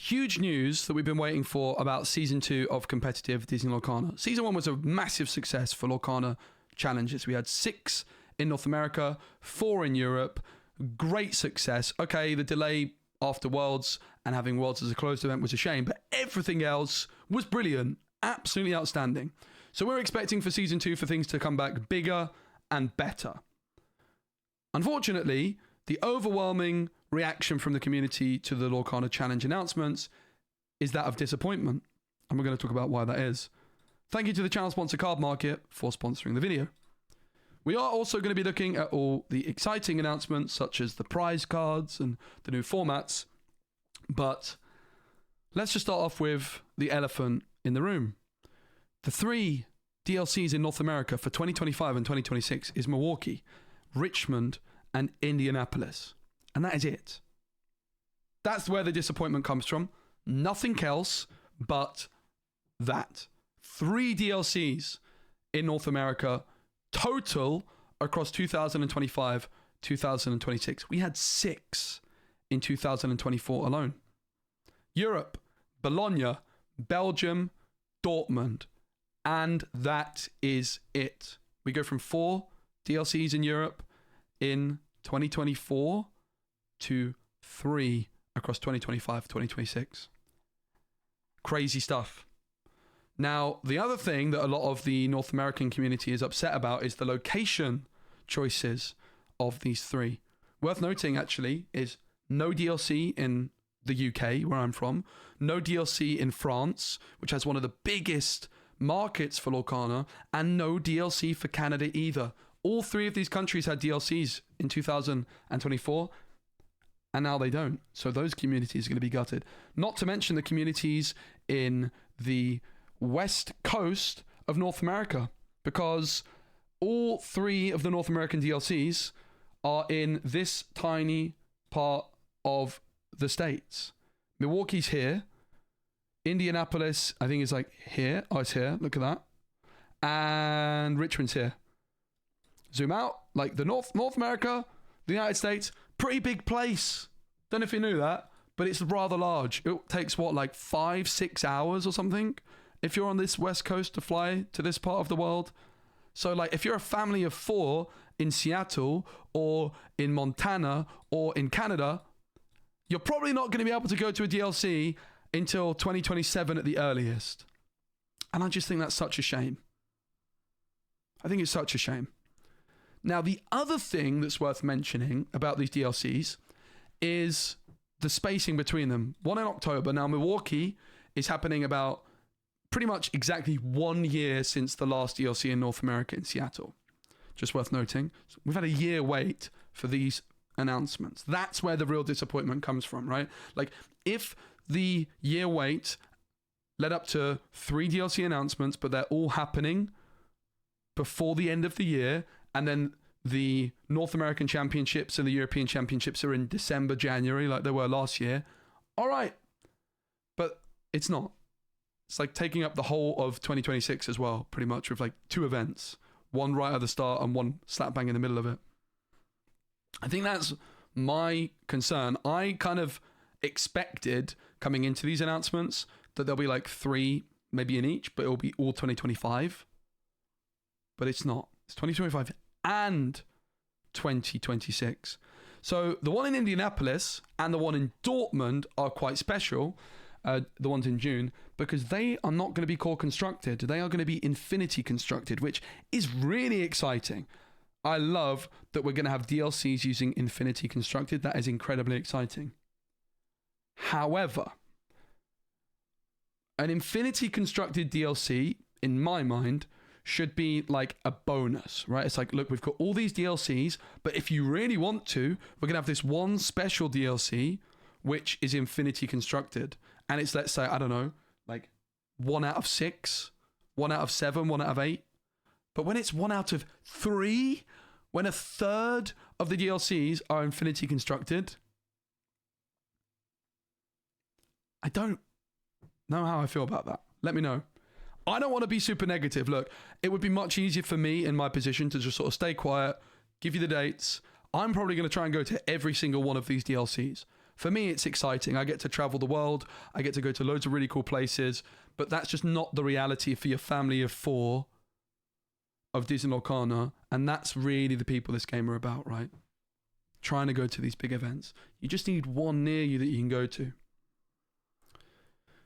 huge news that we've been waiting for about Season 2 of competitive Disney Lorcana. Season 1 was a massive success for Lorcana challenges. We had 6 in North America, 4 in Europe. Great success. Okay, the delay after Worlds and having Worlds as a closed event was a shame, but everything else was brilliant. Absolutely outstanding. So we're expecting for Season 2 for things to come back bigger and better. Unfortunately, the overwhelming reaction from the community to the Lorcana Challenge announcements is that of disappointment. And we're going to talk about why that is. Thank you to the channel sponsor Card Market for sponsoring the video. We are also going to be looking at all the exciting announcements, such as the prize cards and the new formats. But let's just start off with the elephant in the room. The 3 DLCs in North America for 2025 and 2026 is Milwaukee, Richmond, and Indianapolis. And that is it. That's where the disappointment comes from. Nothing else but that. 3 DLCs in North America total across 2025, 2026. We had 6 in 2024 alone. Europe, Bologna, Belgium, Dortmund. And that is it. We go from 4 DLCs in Europe in 2024 to 3 across 2025, 2026. Crazy stuff. Now, the other thing that a lot of the North American community is upset about is the location choices of these 3. Worth noting, actually, is no DLC in the UK, where I'm from, no DLC in France, which has one of the biggest markets for Lorcana, and no DLC for Canada either. All 3 of these countries had DLCs in 2024, and now they don't. So those communities are going to be gutted. Not to mention the communities in the west coast of North America, because all 3 of the North American DLCs are in this tiny part of the States. Milwaukee's here. Indianapolis, I think, is like here. Oh, it's here. Look at that. And Richmond's here. Zoom out. Like the North America, the United States, pretty big place. Don't know if you knew that, but it's rather large. It takes what, like 5-6 hours or something if you're on this west coast to fly to this part of the world. So like if you're a family of 4 in Seattle or in Montana or in Canada, you're probably not going to be able to go to a DLC until 2027 at the earliest. And I just think that's such a shame. I think it's such a shame. Now, the other thing that's worth mentioning about these DLCs is the spacing between them. One in October. Now, Milwaukee is happening about pretty much exactly 1 year since the last DLC in North America in Seattle. Just worth noting. We've had a year wait for these announcements. That's where the real disappointment comes from, right? Like, if the year wait led up to 3 DLC announcements, but they're all happening before the end of the year, and then the North American Championships and the European Championships are in December, January, like they were last year. All right. But it's not. It's like taking up the whole of 2026 as well, pretty much, with like 2 events. One right at the start and one slap bang in the middle of it. I think that's my concern. I kind of expected coming into these announcements that there'll be like 3 maybe in each, but it'll be all 2025. But it's not. It's 2025 and 2026. So the one in Indianapolis and the one in Dortmund are quite special, the ones in June, because they are not going to be core constructed. They are going to be infinity constructed, which is really exciting. I love that we're going to have DLCs using infinity constructed. That is incredibly exciting. However, an infinity constructed DLC, in my mind, should be like a bonus, right? It's like, look, we've got all these DLCs, but if you really want to, we're going to have this one special DLC, which is infinity constructed. And it's, let's say, I don't know, like 1 out of 6, 1 out of 7, 1 out of 8. But when it's 1 out of 3, when a third of the DLCs are infinity constructed, I don't know how I feel about that. Let me know. I don't want to be super negative. Look, it would be much easier for me in my position to just sort of stay quiet, give you the dates. I'm probably going to try and go to every single one of these DLCs. For me, it's exciting. I get to travel the world. I get to go to loads of really cool places. But that's just not the reality for your family of 4 of Disney Lorcana. And that's really the people this game are about, right? Trying to go to these big events. You just need one near you that you can go to.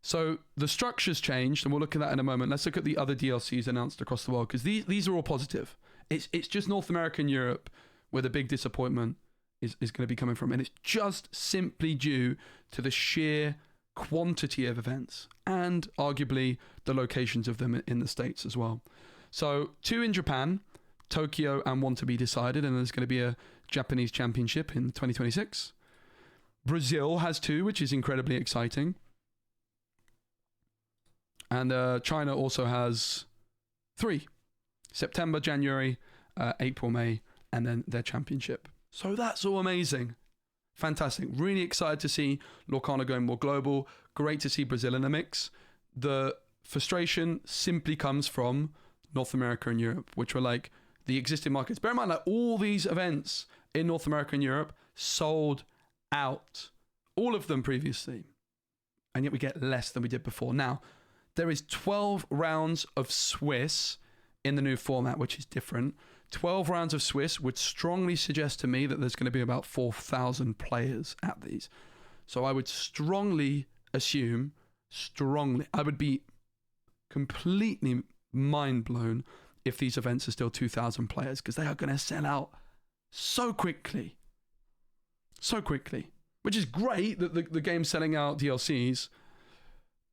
So the structure's changed, and we'll look at that in a moment. Let's look at the other DLCs announced across the world, because these are all positive. It's just North America and Europe where the big disappointment is going to be coming from. And it's just simply due to the sheer quantity of events and arguably the locations of them in the States as well. So 2 in Japan, Tokyo, and 1 to be decided. And there's going to be a Japanese championship in 2026. Brazil has 2, which is incredibly exciting. And China also has 3. September, January, April, May, and then their championship. So that's all amazing. Fantastic. Really excited to see Lorcana going more global. Great to see Brazil in the mix. The frustration simply comes from North America and Europe, which were like the existing markets. Bear in mind, like all these events in North America and Europe sold out. All of them previously. And yet we get less than we did before. Now, there is 12 rounds of Swiss in the new format, which is different. 12 rounds of Swiss would strongly suggest to me that there's going to be about 4,000 players at these. So I would strongly assume, I would be completely mind blown if these events are still 2,000 players, because they are going to sell out so quickly. So quickly. Which is great that the game's selling out DLCs.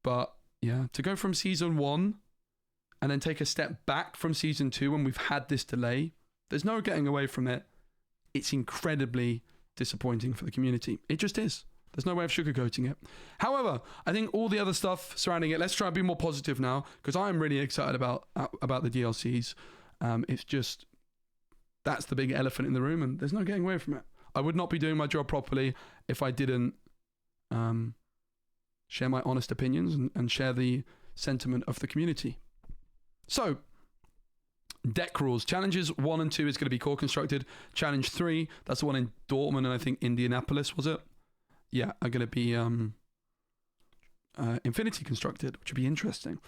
But yeah, to go from season 1 and then take a step back from season 2 when we've had this delay, there's no getting away from it. It's incredibly disappointing for the community. It just is. There's no way of sugarcoating it. However, I think all the other stuff surrounding it, let's try and be more positive now, because I'm really excited about the DLCs. It's just, that's the big elephant in the room, and there's no getting away from it. I would not be doing my job properly if I didn't share my honest opinions and share the sentiment of the community. So, deck rules. Challenges 1 and 2 is going to be core constructed. Challenge 3, that's the one in Dortmund and I think Indianapolis, was it? Yeah, are going to be infinity constructed, which would be interesting.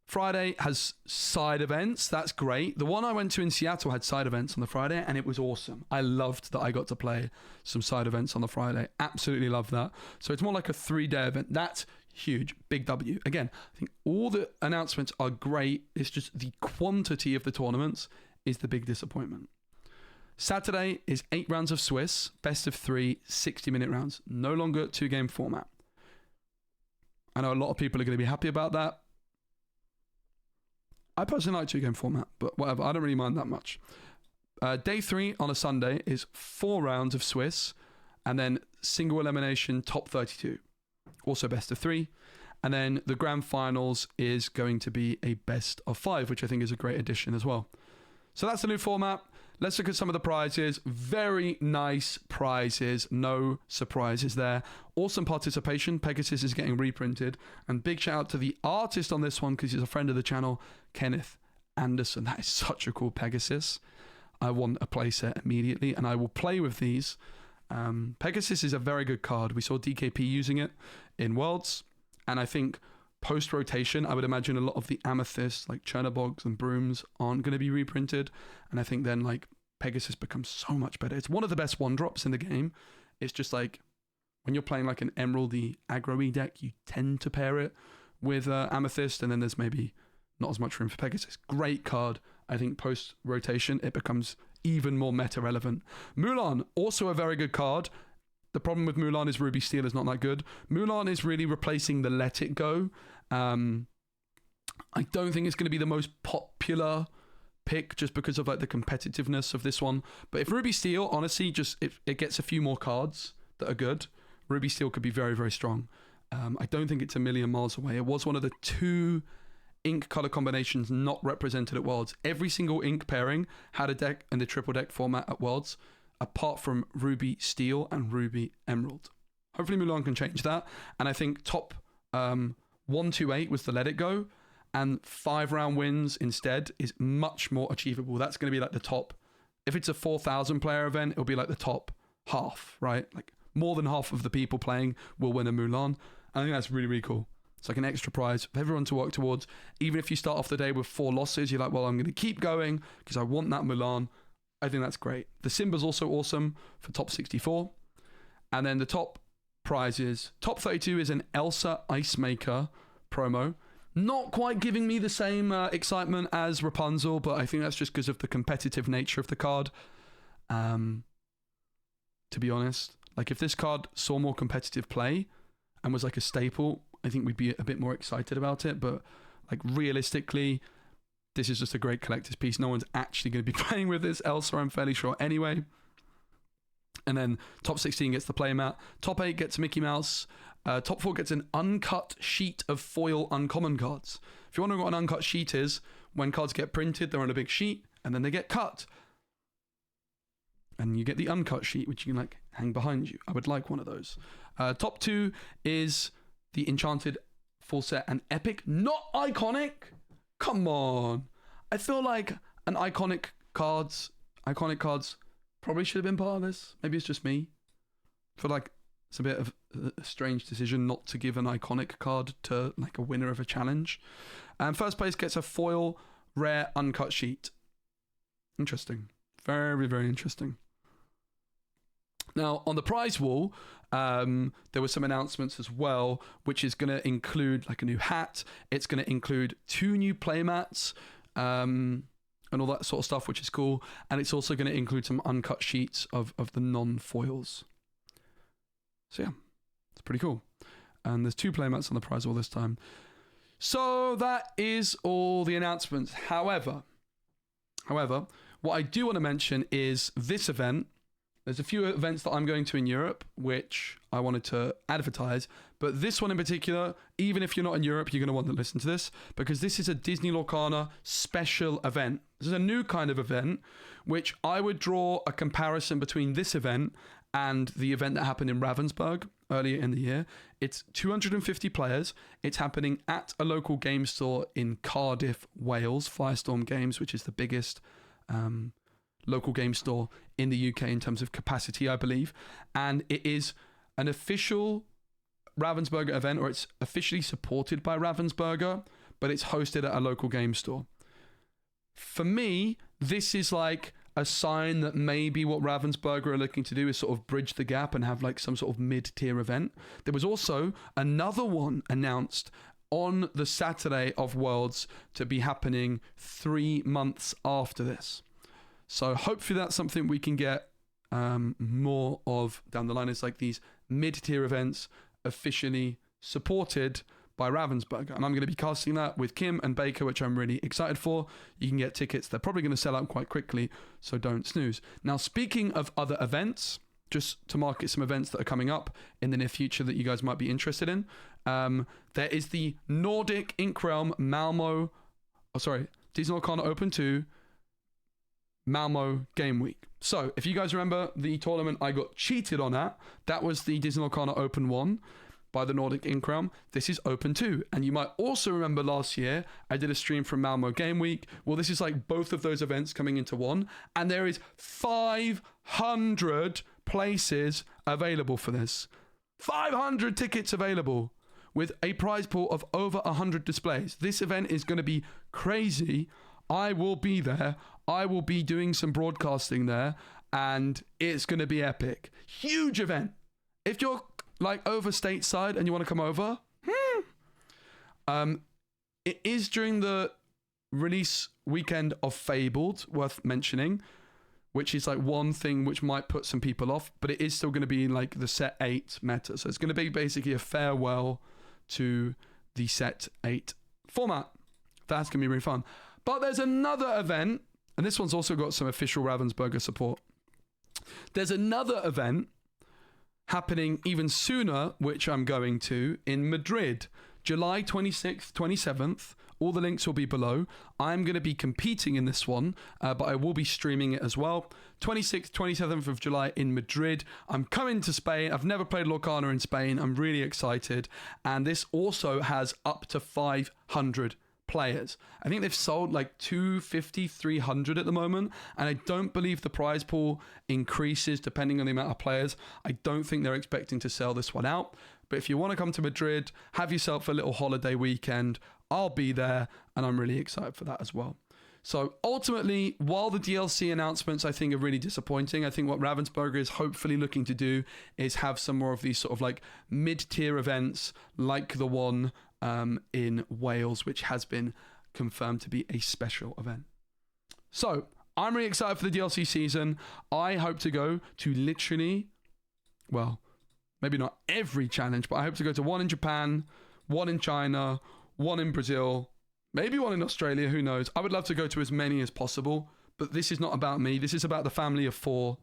Friday has side events. That's great. The one I went to in Seattle had side events on the Friday, and it was awesome. I loved that I got to play some side events on the Friday. Absolutely love that. So it's more like a 3-day event. That's huge. Big W. Again, I think all the announcements are great. It's just the quantity of the tournaments is the big disappointment. Saturday is 8 rounds of Swiss, best of 3, 60-minute rounds. No longer 2-game format. I know a lot of people are going to be happy about that. I personally like 2-game format, but whatever. I don't really mind that much. Day 3 on a Sunday is 4 rounds of Swiss, and then single elimination top 32. Also best of 3. And then the grand finals is going to be a best of 5, which I think is a great addition as well. So that's the new format. Let's look at some of the prizes. Very nice prizes. No surprises there. Awesome participation. Pegasus is getting reprinted. And big shout out to the artist on this one, because he's a friend of the channel, Kenneth Anderson. That is such a cool Pegasus. I want a playset immediately, and I will play with these. Pegasus is a very good card. We saw DKP using it in Worlds. And I think post-rotation, I would imagine a lot of the amethysts, like Chernobyls and Brooms, aren't going to be reprinted. And I think then, like, Pegasus becomes so much better. It's one of the best one-drops in the game. It's just like, when you're playing like an emeraldy aggro-y deck, you tend to pair it with amethyst, and then there's maybe not as much room for Pegasus. Great card. I think post-rotation, it becomes even more meta-relevant. Mulan, also a very good card. The problem with Mulan is Ruby Steel is not that good. Mulan is really replacing the Let It Go. I don't think it's going to be the most popular pick just because of like the competitiveness of this one. But if Ruby Steel, honestly, just if it gets a few more cards that are good, Ruby Steel could be very, very strong. I don't think it's a million miles away. It was one of the 2 ink color combinations not represented at Worlds. Every single ink pairing had a deck in the triple deck format at Worlds, apart from Ruby Steel and Ruby Emerald. Hopefully Mulan can change that. And I think top 128 was the Let It Go, and 5-round wins instead is much more achievable. That's going to be like the top. If it's a 4,000 player event, it'll be like the top half, right? Like more than half of the people playing will win a Mulan. I think that's really, really cool. It's like an extra prize for everyone to work towards. Even if you start off the day with 4 losses, you're like, well, I'm going to keep going because I want that Mulan. I think that's great. The Simba's also awesome for top 64. And then the top prizes. Top 32 is an Elsa Ice Maker promo. Not quite giving me the same excitement as Rapunzel, but I think that's just because of the competitive nature of the card. To be honest, like if this card saw more competitive play and was like a staple, I think we'd be a bit more excited about it. But like realistically, this is just a great collector's piece. No one's actually going to be playing with this Elsa, I'm fairly sure anyway. And then top 16 gets the playmat. Top 8 gets Mickey Mouse. Top 4 gets an uncut sheet of foil uncommon cards. If you wonder what an uncut sheet is, when cards get printed, they're on a big sheet and then they get cut. And you get the uncut sheet, which you can like hang behind you. I would like one of those. Top 2 is the Enchanted full set and epic, not iconic. Come on. I feel like an iconic cards probably should have been part of this. Maybe it's just me. I feel like it's a bit of a strange decision not to give an iconic card to like a winner of a challenge. And first place gets a foil rare uncut sheet. Interesting. Very, very interesting. Now, on the prize wall, there were some announcements as well, which is going to include like a new hat. It's going to include 2 new playmats and all that sort of stuff, which is cool. And it's also going to include some uncut sheets of the non-foils. So yeah, it's pretty cool. And there's 2 playmats on the prize wall this time. So that is all the announcements. However, what I do want to mention is this event. There's a few events that I'm going to in Europe, which I wanted to advertise. But this one in particular, even if you're not in Europe, you're going to want to listen to this because this is a Disney Lorcana special event. This is a new kind of event, which I would draw a comparison between this event and the event that happened in Ravensburg earlier in the year. It's 250 players. It's happening at a local game store in Cardiff, Wales, Firestorm Games, which is the biggest local game store in the UK in terms of capacity, I believe. And it is an official Ravensburger event, or it's officially supported by Ravensburger, but it's hosted at a local game store. For me, this is like a sign that maybe what Ravensburger are looking to do is sort of bridge the gap and have like some sort of mid-tier event. There was also another one announced on the Saturday of Worlds to be happening 3 months after this. So hopefully that's something we can get more of down the line. It's like these mid-tier events officially supported by Ravensburger. And I'm going to be casting that with Kim and Baker, which I'm really excited for. You can get tickets. They're probably going to sell out quite quickly, so don't snooze. Now, speaking of other events, just to market some events that are coming up in the near future that you guys might be interested in, there is the Nordic Ink Realm Disney Lorcana Open 2 Malmo Game Week. So if you guys remember the tournament I got cheated on at, that was the Disney Lorcana Open 1 by the Nordic Ink Realm. This is Open 2. And you might also remember last year I did a stream from Malmo Game Week. Well, this is like both of those events coming into one, and there is 500 places available for this. 500 tickets available with a prize pool of over 100 displays. This event is going to be crazy. I will be there. I will be doing some broadcasting there, and it's going to be epic. Huge event. If you're like over stateside and you want to come over, it is during the release weekend of Fabled, worth mentioning, which is like one thing which might put some people off, but it is still going to be like the set 8 meta. So it's going to be basically a farewell to the set 8 format. That's going to be really fun. But there's another event, and this one's also got some official Ravensburger support. There's another event happening even sooner, which I'm going to, in Madrid, July 26th, 27th. All the links will be below. I'm going to be competing in this one, but I will be streaming it as well. 26th, 27th of July in Madrid. I'm coming to Spain. I've never played Lorcana in Spain. I'm really excited. And this also has up to 500 players. I think they've sold like 250, 300 at the moment, and I don't believe the prize pool increases depending on the amount of players. I don't think they're expecting to sell this one out, but if you want to come to Madrid, have yourself a little holiday weekend, I'll be there, and I'm really excited for that as well. So ultimately, while the DLC announcements I think are really disappointing, I think what Ravensburger is hopefully looking to do is have some more of these sort of like mid-tier events like the one in Wales, which has been confirmed to be a special event. So I'm really excited for the DLC season. I hope to go to literally, well, maybe not every challenge, but I hope to go to one in Japan, one in China, one in Brazil, maybe one in Australia, who knows. I would love to go to as many as possible, but this is not about me. This is about the family of 4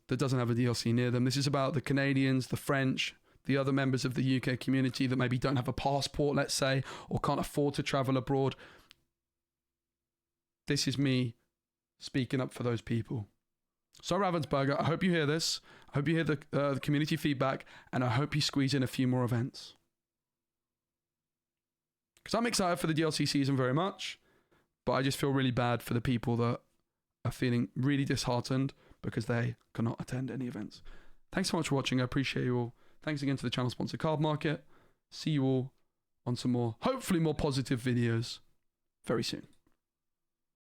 that doesn't have a DLC near them. This is about the Canadians, the French, the other members of the UK community that maybe don't have a passport, let's say, or can't afford to travel abroad. This is me speaking up for those people. So Ravensburger, I hope you hear this. I hope you hear the community feedback, and I hope you squeeze in a few more events. Because I'm excited for the DLC season very much, but I just feel really bad for the people that are feeling really disheartened because they cannot attend any events. Thanks so much for watching. I appreciate you all. Thanks again to the channel sponsor Card Market. See you all on some more, hopefully more positive videos very soon.